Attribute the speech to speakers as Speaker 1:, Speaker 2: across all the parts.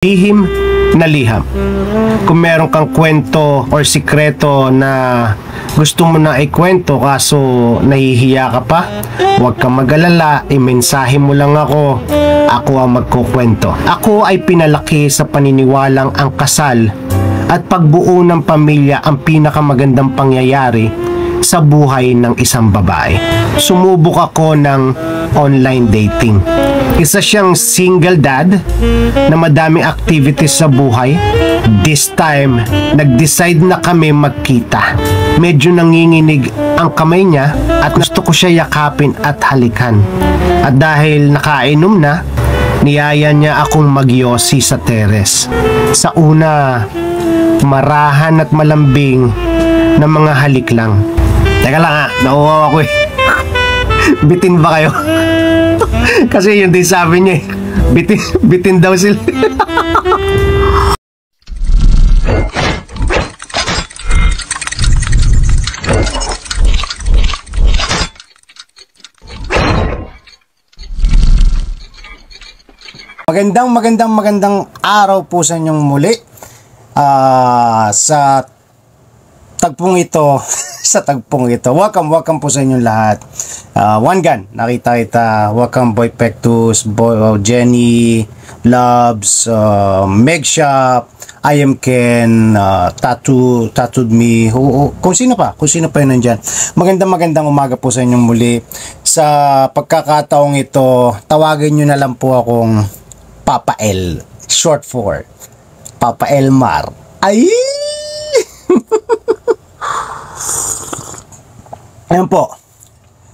Speaker 1: Lihim na liham. Kung meron kang kwento or sikreto na gusto mo na ikwento kaso nahihiya ka pa, huwag kang mag-alala, imensahe mo lang ako. Ako ang magkukwento. Ako ay pinalaki sa paniniwalang ang kasal at pagbuo ng pamilya ang pinakamagandang pangyayari sa buhay ng isang babae. Sumubok ako ng online dating. Isa siyang single dad na madaming activities sa buhay. This time, nag-decide na kami magkita. Medyo nanginginig ang kamay niya at gusto ko siya yakapin at halikan. At dahil nakainom na, niyaya niya akong magyosi sa teres. Sa una, marahan at malambing na mga halik lang. Teka lang nauuhaw ako eh. Bitin ba kayo? Kasi yun din sabi niya eh. Bitin daw sila. Magandang araw po sa inyong muli. Sa tagpong ito. Welcome po sa inyong lahat. One Gun, nakita kita. Welcome Boy Pectus, Jenny, Loves, Meg Shop, I Am Ken, Tattooed Me, kung sino pa yun nandyan. Magandang umaga po sa inyong muli. Sa pagkakataong ito, tawagin nyo na lang po akong Papa L, short for Papa Elmar. Ay! Ayan po.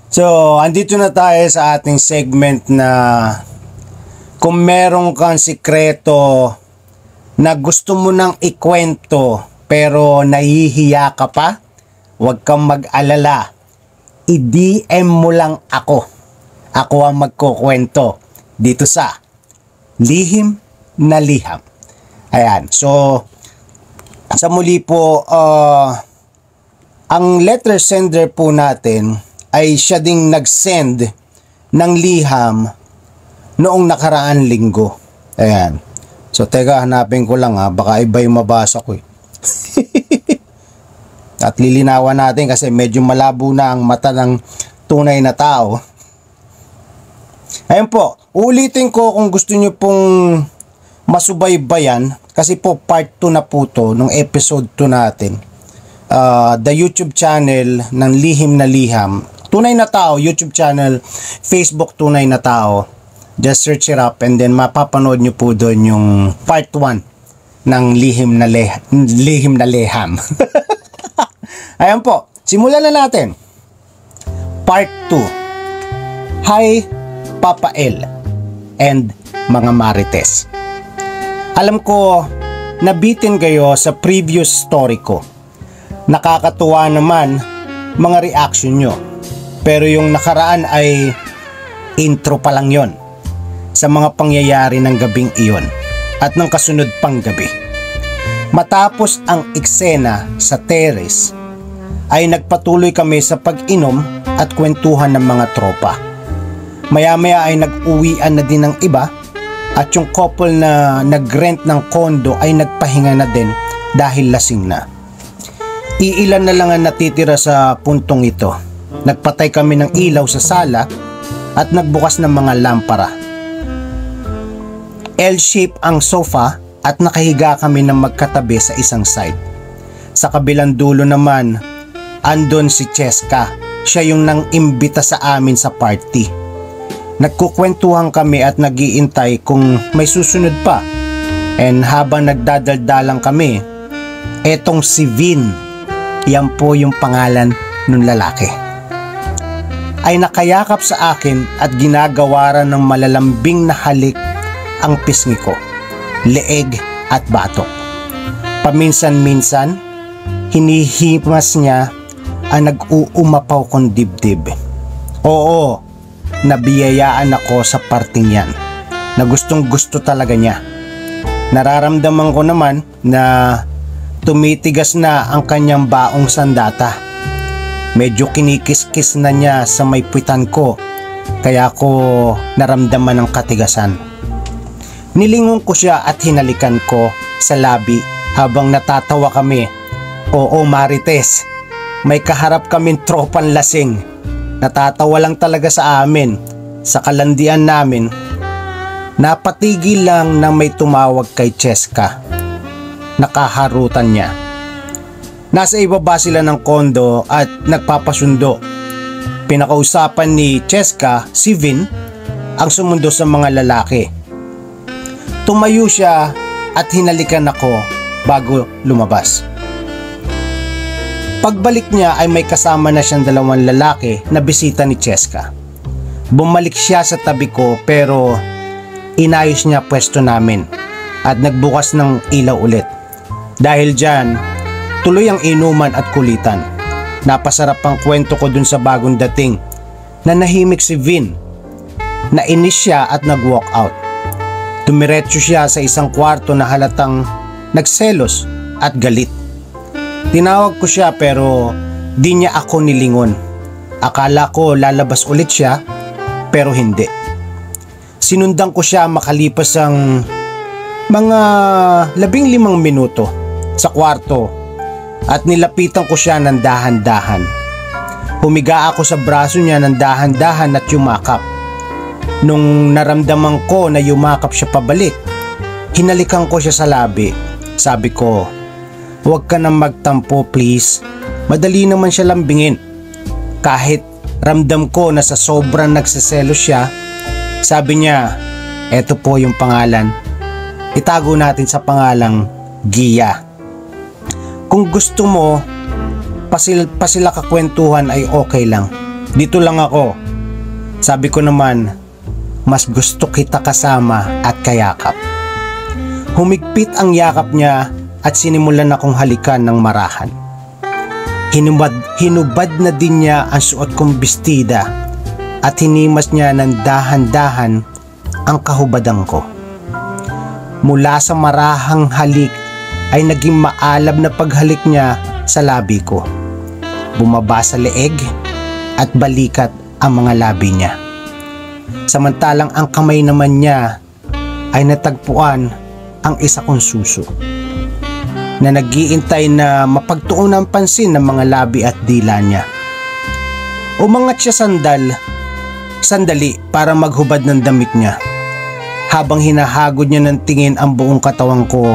Speaker 1: So, andito na tayo sa ating segment na kung meron kang sikreto na gusto mo nang ikwento pero nahihiya ka pa, huwag kang mag-alala. I-DM mo lang ako. Ako ang magkukwento dito sa Lihim na Liham. Ayan. So, sa muli po, ang letter sender po natin ay siya ding nag-send ng liham noong nakaraan linggo. Ayan. So, teka, hanapin ko lang baka iba yung mabasa ko eh. At lilinawan natin kasi medyo malabo na ang mata ng tunay na tao. Ayan po, ulitin ko kung gusto nyo pong masubaybayan kasi po part 2 na po to nung episode 2 natin. The YouTube channel ng Lihim na Liham, Tunay na Tao YouTube channel, Facebook Tunay na Tao. Just search it up and then mapapanood nyo po doon yung part 1 ng Lihim na Liham. Ayan po, simulan na natin. Part 2. Hi Papa L and mga Marites. Alam ko nabitin kayo sa previous story ko. Nakakatuwa naman mga reaction nyo. Pero yung nakaraan ay intro pa lang yon sa mga pangyayari ng gabing iyon at ng kasunod pang gabi. Matapos ang eksena sa terrace ay nagpatuloy kami sa pag-inom at kwentuhan ng mga tropa. Maya-maya ay nag-uwian na din ng iba at yung couple na nag-rent ng kondo ay nagpahinga na din dahil lasing na. Iilan na lang ang natitira sa puntong ito. Nagpatay kami ng ilaw sa sala at nagbukas ng mga lampara. L-shape ang sofa at nakahiga kami ng magkatabi sa isang side. Sa kabilang dulo naman, andon si Cheska. Siya yung nang-imbita sa amin sa party. Nagkukwentuhan kami at nag-iintay kung may susunod pa. And habang nagdadaldalang kami, etong si Vin, yan po yung pangalan ng lalaki, ay nakayakap sa akin at ginagawaran ng malalambing na halik ang pisngi ko, leeg at batok. Paminsan-minsan, hinihimas niya ang nag-uumapaw kong dibdib. Oo, nabiyayaan ako sa parting yan na gustong gusto talaga niya. Nararamdaman ko naman na tumitigas na ang kanyang baong sandata. Medyo kinikis-kis na niya sa may puwitan ko, kaya ko naramdaman ang katigasan. Nilingon ko siya at hinalikan ko sa labi habang natatawa kami. Oo, Marites, may kaharap kaming tropang lasing. Natatawa lang talaga sa amin. Sa kalandian namin, napatigil lang nang may tumawag kay Cheska. Nakaharutan niya. Nasa ibaba sila ng kondo at nagpapasundo. Pinakausapan ni Cheska si Vin ang sumundo sa mga lalaki. Tumayo siya at hinalikan ako bago lumabas. Pagbalik niya ay may kasama na siyang 2 lalaki na bisita ni Cheska. Bumalik siya sa tabi ko pero inayos niya pwesto namin at nagbukas ng ilaw ulit. Dahil dyan, tuloy ang inuman at kulitan. Napasarap ang kwento ko dun sa bagong dating na nahimik si Vin. Nainis siya at nag-walk out. Dumiretso siya sa isang kwarto na halatang nagselos at galit. Tinawag ko siya pero di niya ako nilingon. Akala ko lalabas ulit siya pero hindi. Sinundan ko siya makalipas ang mga 15 minuto sa kwarto at nilapitan ko siya ng dahan-dahan. Humiga ako sa braso niya ng dahan-dahan at yumakap. Nung naramdaman ko na yumakap siya pabalik, hinalikan ko siya sa labi. Sabi ko, "Huwag ka nang magtampo please. Madali naman siya lambingin." Kahit ramdam ko na sa sobrang nagseselos siya, sabi niya, "Eto po yung pangalan. Itago natin sa pangalang Gia. Kung gusto mo, pasila kakwentuhan ay okay lang. Dito lang ako." Sabi ko naman, "Mas gusto kita kasama at kayakap." Humigpit ang yakap niya at sinimulan akong halikan ng marahan. Hinubad na din niya ang suot kong bestida at hinimas niya ng dahan-dahan ang kahubadan ko. Mula sa marahang halik ay naging maalab na paghalik niya sa labi ko. Bumaba sa leeg at balikat ang mga labi niya. Samantalang ang kamay naman niya ay natagpuan ang isa kong suso na nag-iintay na mapagtuon ng pansin ng mga labi at dila niya. Umangat siya sandali para maghubad ng damit niya. Habang hinahagod niya ng tingin ang buong katawan ko,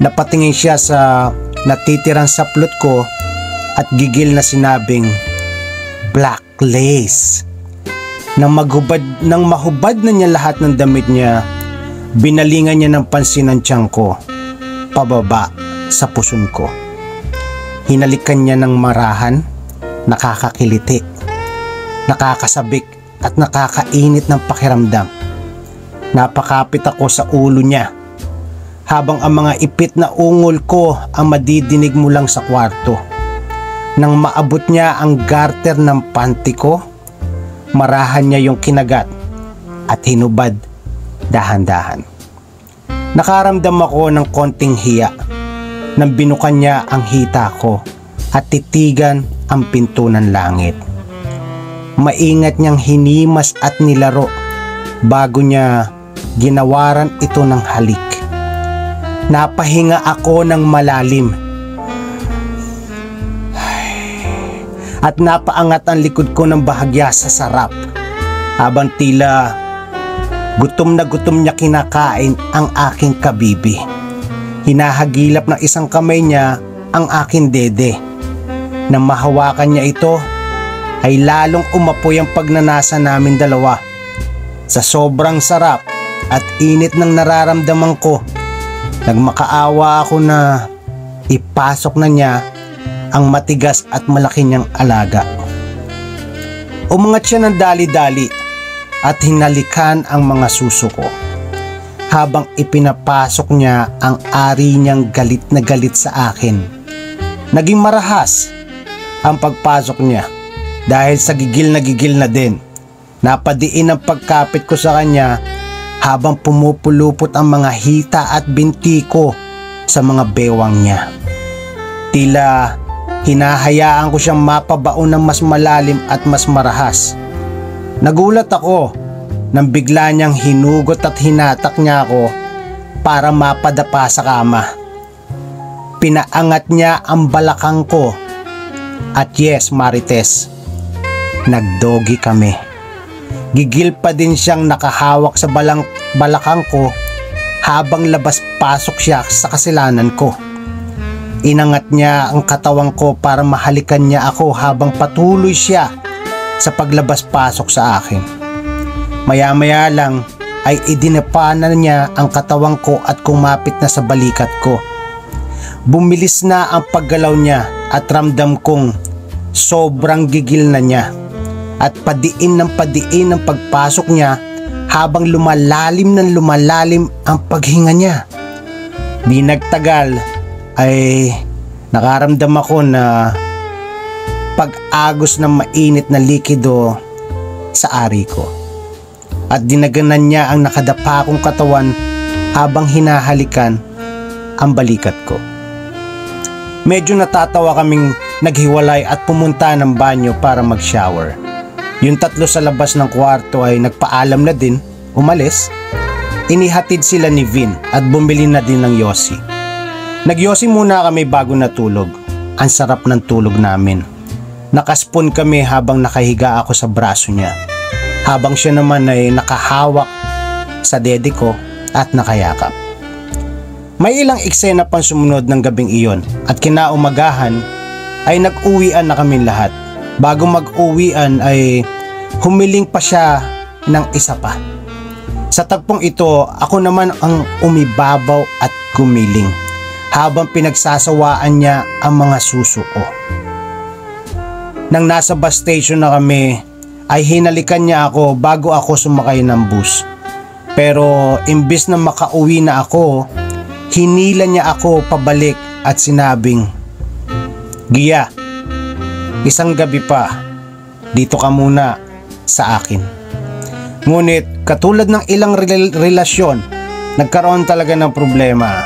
Speaker 1: napatingin siya sa natitirang saplot ko at gigil na sinabing, "Black lace." Nang mahubad na niya lahat ng damit niya, binalingan niya ng pansin ang tiyan ko, pababa sa puson ko. Hinalikan niya ng marahan, nakakakiliti, nakakasabik at nakakainit ng pakiramdam. Napakapit ako sa ulo niya, habang ang mga ipit na ungol ko ang madidinig mo lang sa kwarto. Nang maabot niya ang garter ng panty ko, marahan niya yung kinagat at hinubad dahan-dahan. Nakaramdam ako ng konting hiya nang binukan niya ang hita ko at titigan ang pinto ng langit. Maingat niyang hinimas at nilaro bago niya ginawaran ito ng halik. Napahinga ako ng malalim at napaangat ang likod ko ng bahagya sa sarap habang tila gutom na gutom niya kinakain ang aking kabibi. Hinahagilap ng isang kamay niya ang aking dede. Nang mahawakan niya ito ay lalong umapoy ang pagnanasa namin dalawa. Sa sobrang sarap at init ng nararamdaman ko, nagmakaawa ako na ipasok na niya ang matigas at malaki niyang alaga. Umangat siya ng dali-dali at hinalikan ang mga suso ko. Habang ipinapasok niya ang ari niyang galit na galit sa akin. Naging marahas ang pagpasok niya dahil sa gigil na din. Napadiin ang pagkapit ko sa kanya habang pumupulupot ang mga hita at binti ko sa mga bewang niya. Tila hinahayaan ko siyang mapabaon ng mas malalim at mas marahas. Nagulat ako nang bigla niyang hinugot at hinatak niya ako para mapadapa sa kama. Pinaangat niya ang balakang ko at yes, Marites, nagdogi kami. Gigil pa din siyang nakahawak sa balakang ko habang labas-pasok siya sa kasilanan ko. Inangat niya ang katawan ko para mahalikan niya ako habang patuloy siya sa paglabas-pasok sa akin. Maya-maya lang ay idinapa na niya ang katawan ko at kumapit na sa balikat ko. Bumilis na ang paggalaw niya at ramdam kong sobrang gigil na niya. At padiin ang pagpasok niya habang lumalalim ang paghinga niya. Di nagtagal ay nakaramdam ako na pag-agos ng mainit na likido sa ari ko. At dinaganan niya ang nakadapa kong katawan habang hinahalikan ang balikat ko. Medyo natatawa kaming naghiwalay at pumunta ng banyo para mag-shower. Yung tatlo sa labas ng kwarto ay nagpaalam na din, umalis. Inihatid sila ni Vin at bumili na din ng yosi. Nagyosi muna kami bago natulog. Ang sarap ng tulog namin. Nakaspon kami habang nakahiga ako sa braso niya. Habang siya naman ay nakahawak sa dede ko at nakayakap. May ilang eksena pang sumunod ng gabing iyon at kinaumagahan ay nag-uwian na kami lahat. Bago mag-uwian ay humiling pa siya ng isa pa. Sa tagpong ito, ako naman ang umibabaw at gumiling habang pinagsasawaan niya ang mga suso ko. Nang nasa bus station na kami, ay hinalikan niya ako bago ako sumakay ng bus. Pero imbis na makauwi na ako, hinila niya ako pabalik at sinabing, "Gia, isang gabi pa, dito ka muna sa akin." Ngunit katulad ng ilang relasyon, nagkaroon talaga ng problema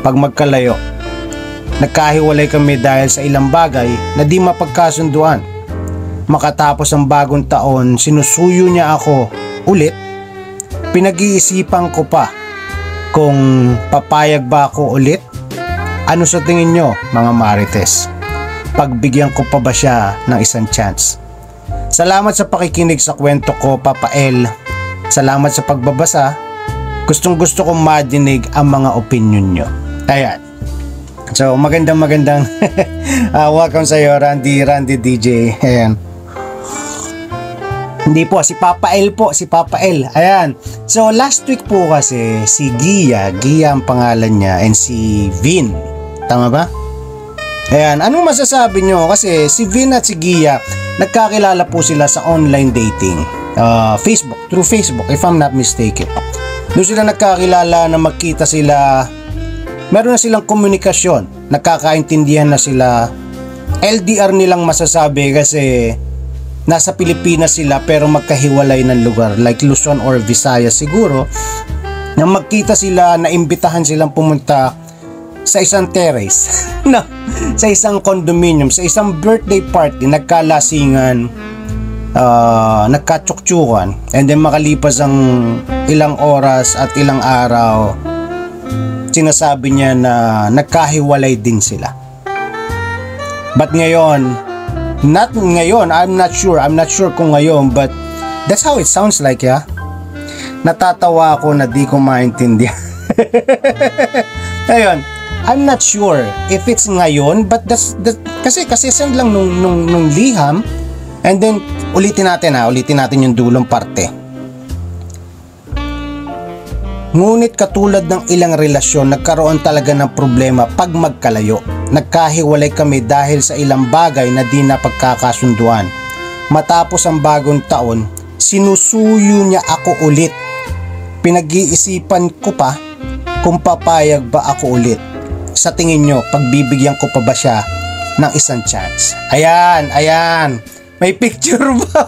Speaker 1: pag magkalayo. Nagkahiwalay kami dahil sa ilang bagay na di mapagkasunduan. Makatapos ang bagong taon, sinusuyo niya ako ulit. Pinag-iisipan ko pa kung papayag ba ako ulit. Ano sa tingin nyo, mga Marites? Pagbigyan ko pa ba siya ng isang chance? Salamat sa pakikinig sa kwento ko, Papa El. Salamat sa pagbabasa. Gustong gusto kong madinig ang mga opinion nyo. Ayan. So magandang welcome sa iyo, Randy DJ. Ayan. Hindi po, si Papa El po, si Papa El. Ayan. So last week po kasi si Gia ang pangalan niya, and si Vin. Tama ba? Ayan, anong masasabi nyo? Kasi si Vin at si Gia, nagkakilala po sila sa online dating. Through Facebook, if I'm not mistaken. Doon sila nagkakilala na magkita sila, meron na silang komunikasyon, nagkakaintindihan na sila. LDR nilang masasabi kasi nasa Pilipinas sila pero magkahiwalay ng lugar, like Luzon or Visayas siguro. Nang magkita sila, naimbitahan silang pumunta sa isang terrace, no, sa isang condominium, sa isang birthday party, nagkalasingan, nagkatsuktsukan, and then makalipas ang ilang oras at ilang araw, sinasabi niya na nagkahiwalay din sila. But ngayon, I'm not sure kung ngayon, but that's how it sounds like, yeah. Natatawa ako na di ko maintindihan. Ayun, I'm not sure if it's ngayon, but kasi send lang nung liham, and then ulitin natin yung dulong parte. Ngunit katulad ng ilang relasyon, nagkaroon talaga ng problema pag magkalayo. Nagkahiwalay kami dahil sa ilang bagay na di napagkakasunduan. Matapos ang bagong taon, sinusuyo niya ako ulit. Pinag-iisipan ko pa kung papayag ba ako ulit. Sa tingin nyo, pagbibigyan ko pa ba siya ng isang chance? Ayan. May picture ba?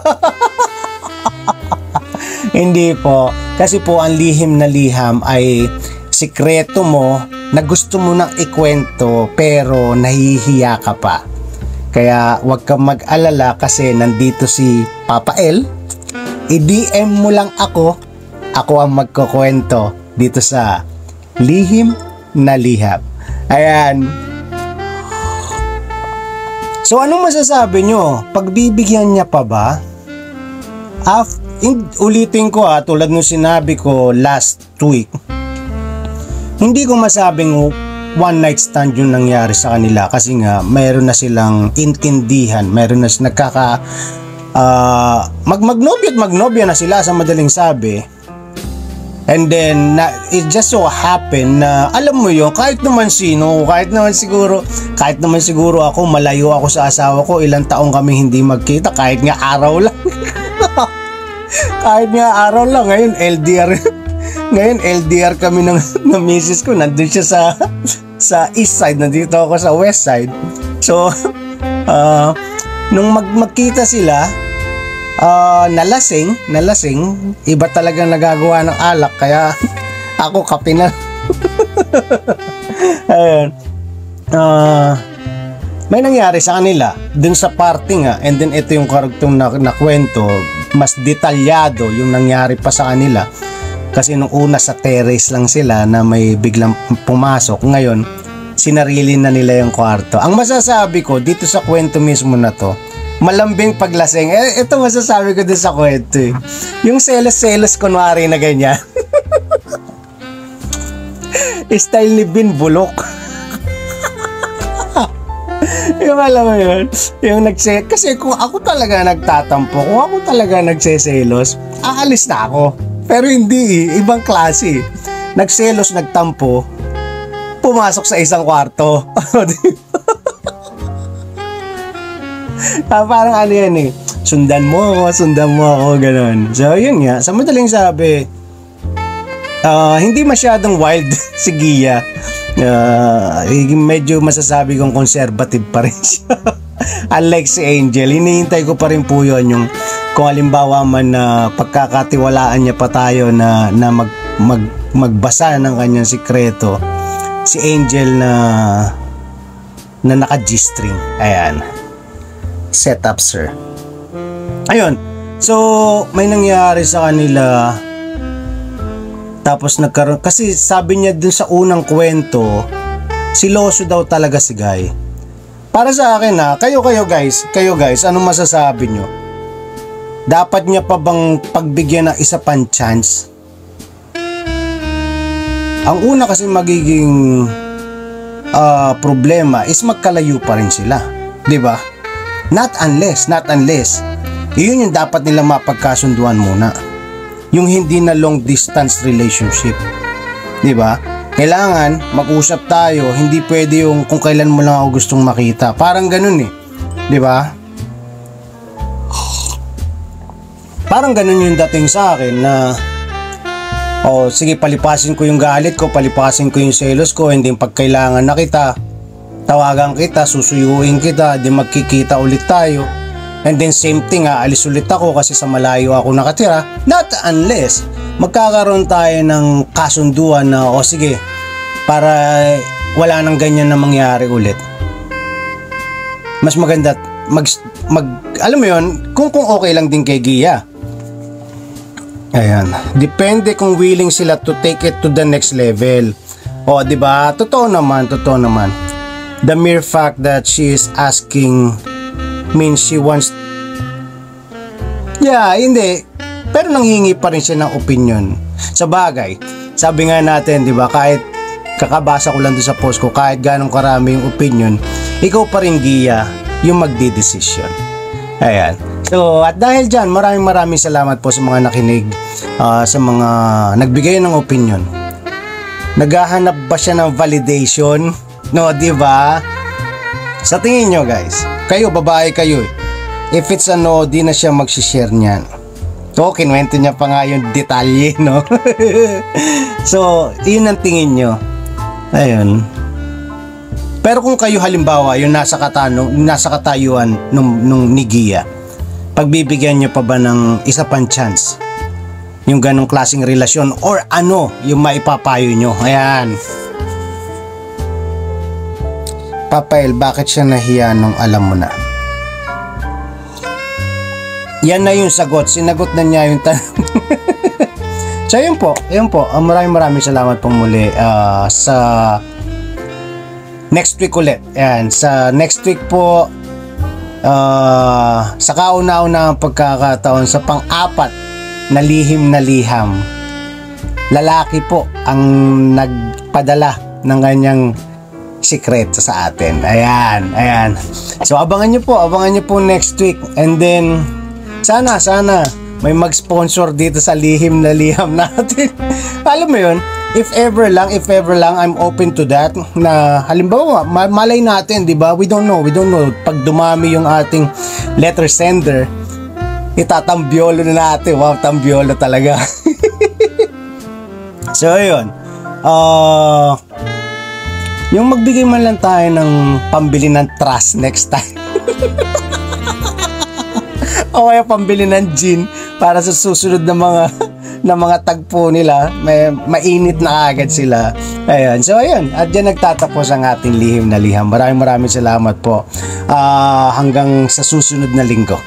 Speaker 1: Hindi po. Kasi po ang lihim na liham ay sikreto mo na gusto mo nang ikwento pero nahihiya ka pa. Kaya wag kang mag-alala kasi nandito si Papa El i-DM mo lang ako ang magkukwento dito sa Lihim na Liham. Ayan. So anong masasabi nyo? Pagbibigyan niya pa ba? Ulitin ko tulad nung sinabi ko last week, hindi ko masabing one night stand yung nangyari sa kanila kasi nga mayroon na silang intindihan, mayroon na magnobya na sila sa madaling sabi. And then it just so happen na alam mo yun, kahit naman siguro ako, malayo ako sa asawa ko, ilang taong kami hindi magkita, kahit nga araw lang. Ngayon LDR kami ng misis ko, nandun siya sa east side, nandito ako sa west side. So nung magkita sila, nalasing, iba talagang nagagawa ng alak, kaya ako kape na. Ayun. May nangyari sa kanila dun sa party nga, and then ito yung karugtong na kwento, mas detalyado yung nangyari pa sa kanila. Kasi nung una sa terrace lang sila na may biglang pumasok, ngayon sinarili na nila yung kwarto. Ang masasabi ko dito sa kwento mismo na to, malambing paglasing. Ito masasabi ko din sa kwento eh. Yung selos kunwari na ganyan. Style ni Bin Bulok. Yung alam mo yun, yung kasi kung ako talaga nagtatampo, kung ako talaga nagseselos, aalis na ako. Pero hindi ibang klase. Nagselos, nagtampo, pumasok sa isang kwarto. Parang ano yan eh, sundan mo ako, ganun. So yun nga, sa madaling sabi, hindi masyadong wild si Gia. Medyo masasabi kong conservative pa rin siya. Unlike si Angel, hinihintay ko pa rin po yun, yung kung halimbawa man na pagkakatiwalaan niya pa tayo na magbasa ng kanyang sikreto, si Angel na naka G-string. Ayan, set up sir. Ayun, so may nangyari sa kanila. Tapos nagkaroon, kasi sabi niya dun sa unang kwento, siloso daw talaga si Guy. Para sa akin kayo guys, anong masasabi nyo? Dapat niya pa bang pagbigyan ng isa pang chance? Ang una kasi magiging problema is magkalayo pa rin sila, di ba? Not unless yun yung dapat nila mapagkasunduan muna, yung hindi na long distance relationship, di ba? Kailangan mag-usap tayo, hindi pwede yung kung kailan mo lang ako gustong makita, parang ganun eh, di ba? Parang ganun yung dating sa akin na sige, palipasin ko yung galit ko, palipasin ko yung selos ko, hindi pag kailangan na kita, tawagan kita, susuyuin kita, di magkikita ulit tayo. And then same thing, alis ulit ako kasi sa malayo ako nakatira. Not unless magkakaroon tayo ng kasunduan na sige, para wala nang ganyan na mangyari ulit. Mas maganda alam mo yun, kung okay lang din kay Gia. Ayan, depende kung willing sila to take it to the next level. Di ba? Totoo naman. The mere fact that she is asking means she wants, hindi, pero nanghingi pa rin siya ng opinion. Sa bagay, sabi nga natin, di ba, kahit kakabasa ko lang doon sa post ko, kahit ganong karami yung opinion, ikaw pa rin Gia yung magdidesisyon. Ayan. So, at dahil dyan, maraming salamat po sa mga nakinig, sa mga nagbigay ng opinion. Naghahanap ba siya ng validation? No, di ba? Sa tingin nyo guys, kayo, babae kayo, if it's a no, di na siya magsishare niyan. So, kinuwento niya pa nga yung detalye, no? So, yun ang tingin nyo. Ayun. Pero kung kayo halimbawa, yung nasa katayuan nung ni Gia, pagbibigyan nyo pa ba ng isa pang chance? Yung ganong klaseng relasyon, or ano yung maipapayo nyo? Ayan. Papael, bakit siya nahiya nung alam mo na? yan na yung sagot. Sinagot na niya yung tanong. So yun po. Maraming salamat po muli sa next week ulit. Ayan, sa next week po, sa kauna-una pagkakataon sa pang-apat na lihim na liham, lalaki po ang nagpadala ng kanyang sikreto sa atin. Ayan. So abangan nyo po next week, and then sana may mag-sponsor dito sa lihim na liham natin. Alam mo yun, if ever lang, I'm open to that. Na halimbawa, malay natin, di ba? We don't know. Pag dumami yung ating letter sender, itatambiolo na natin. Wow, tambiolo talaga. So, yun. Yung magbigay man lang tayo ng pambili ng trust next time. O kaya pambili ng gin para sa susunod na mga tagpo nila, mainit na agad sila. Ayan. So ayun, at diyan nagtatapos ang ating lihim na liham. Maraming salamat po. Hanggang sa susunod na linggo.